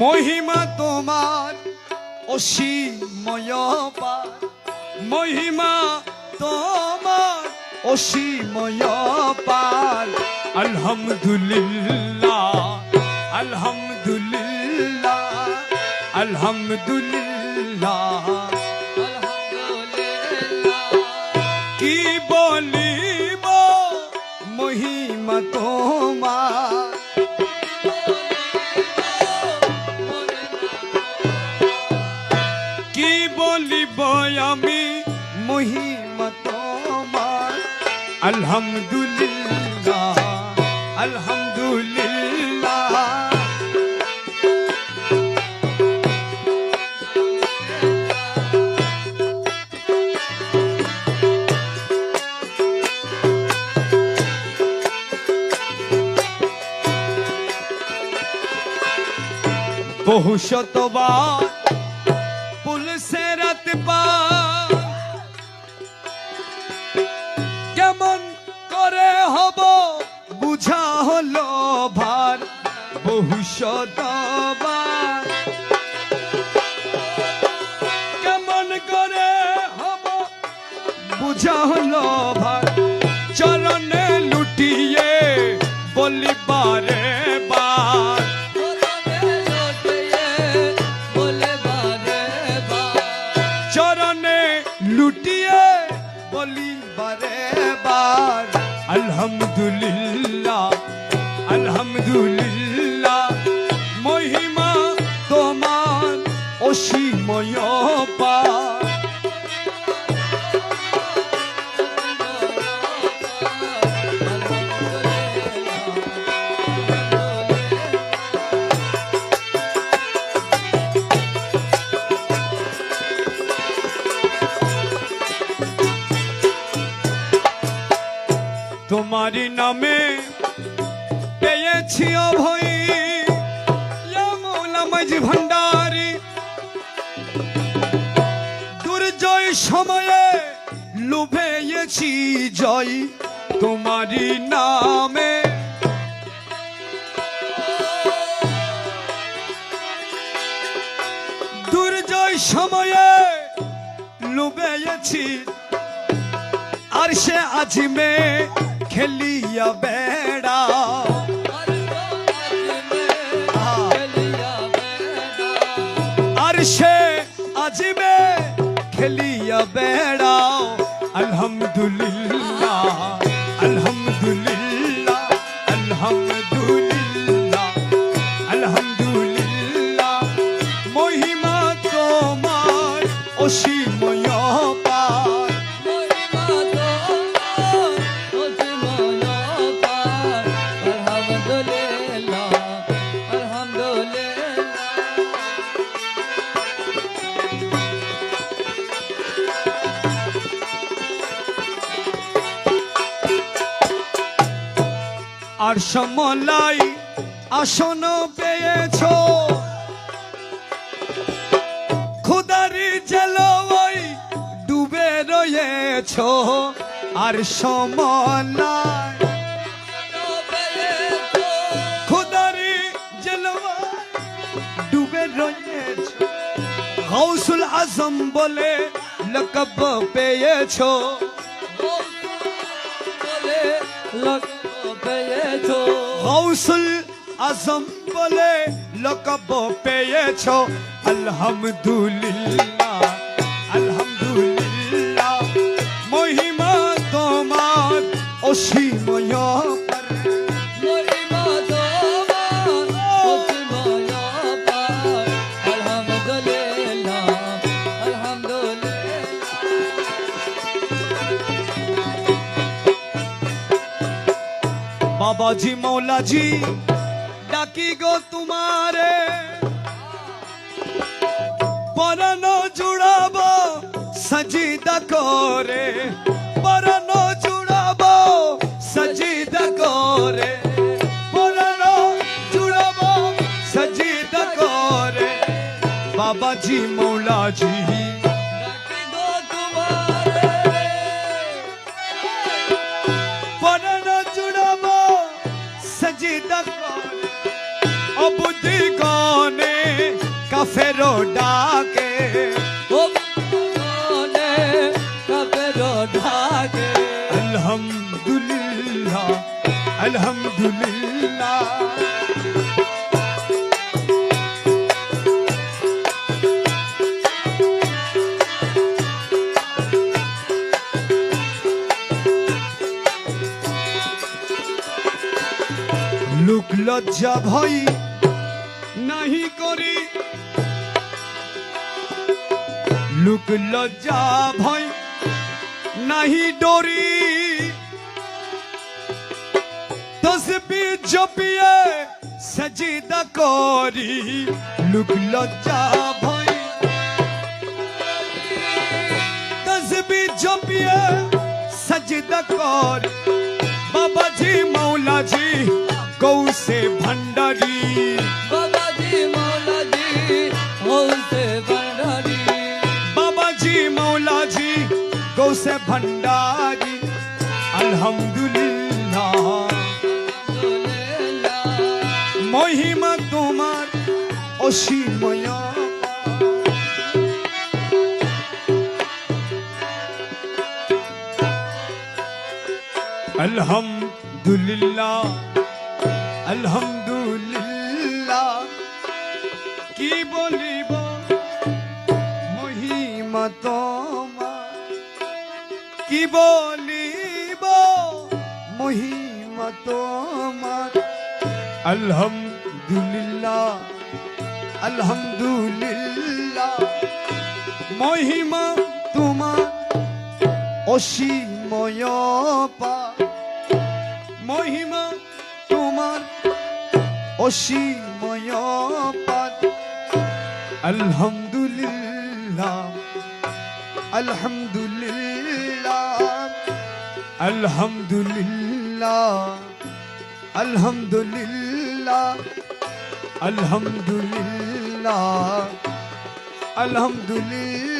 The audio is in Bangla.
মহিমা তোমার অসীময় পার, মহিমা তোমার অসীময় পার। আলহামদুলিল্লাহ আলহামদুলিল্লাহ আলহামদুলিল্লাহ কি বলিব মহিমা তোমার, কি বলিব আমি মহিমা তোমার। আলহামদুলিল্লাহ আলহামদুলিল্লাহ বহু শতবার পুলসে রাত পার, কেমন করে হব বুঝা হলো ভার। বহু শতবার কেমন করে হব বুঝা হলো ভার। চরণে লুটিয়ে বলিবারে বার, চরণে লুটিয়ে বলিবারে বার। আলহামদুলিল্লাহ আলহামদুলিল্লাহ মহিমা তোমার অসীময় পার। তোমারি নামে পেয়েছি অভয়, ইয়া মৌলা মাঝি ভান্ডারি। দুর্জয় সময়ে লুভেয়েছি জয় তোমারি নামে। দুর্জয় সময়ে লুভেয়েছি আর সে আজিমে খেলিয়া বেড়া। আর সে আজিমে খেলিয়া বেড়াও। আলহামদুলিল্লাহ আলহামদুলিল্লাহ আলহামদুলিল্লাহ আলহামদুলিল্লাহ মহিমা তোমার অসীময় পার। আর সমলাই আসন পেয়েছ, খুদারি জেলওয়াই ডুবে রয়েছ। আর সমলাই খুদারি জেলওয়াই ডুবে রয়েছ। গৌসুল আজম বলে লকব পেয়েছ, গৌসুল আজম বলে লকব পেয়েছ। আলহামদুলিল্লাহ আলহামদুলিল্লাহ মহিমা তোমার অসীময় পার। মহিমা তোমার অসীময় পার। আলহামদুলিল্লাহ আলহামদুলিল্লাহ বাবাজি মৌলাজি ডাকি গো তোমারে, পরানো জুড়াবো সজিদা করে। পরানো জুড়াবো সজিদা করে, পরানো জুড়াবো সজিদা করে। বাবাজি মৌলাজি ডাকি গো তোমারে, পরানো জুড়াবো সজিদা করে। অবুদ্ধি গনে কাফেরও ডাকে ও বলে কাফেরও ডাকে আলহামদুলিল্লাহ আলহামদুলিল্লাহ লোক লজ্জা ভয় নাহি করি লোক লজ্জা ভয় নাহি ডরি তসবি জপিয়ে সজিদা করি লোক লজ্জা ভয় তসবি জপিয়ে সজিদা করি বাবাজি মৌলাজি গৌসে ভণ্ডারি বাবাজি মৌলাজি গৌসে ভণ্ডারি বাবাজি মৌলাজি গৌসে ভণ্ডারি আলহামদুলিল্লাহ মহিমা তোমার অসীময় আলহামদুলিল্লাহ আলহামদুলিল্লাহ কি বলিব মহিমা তোমার কি বলিব মহিমা তোমার আলহামদুলিল্লাহ আলহামদুলিল্লাহ মহিমা তোমার অসীময় পার মহিমা তোমার অসীময় পার আলহামদুলিল্লাহ আলহামদুলিল্লাহ আলহামদুলিল্লাহ আলহামদুলিল্লাহ আলহামদুলিল্লাহ আলহামদুলিল্লাহ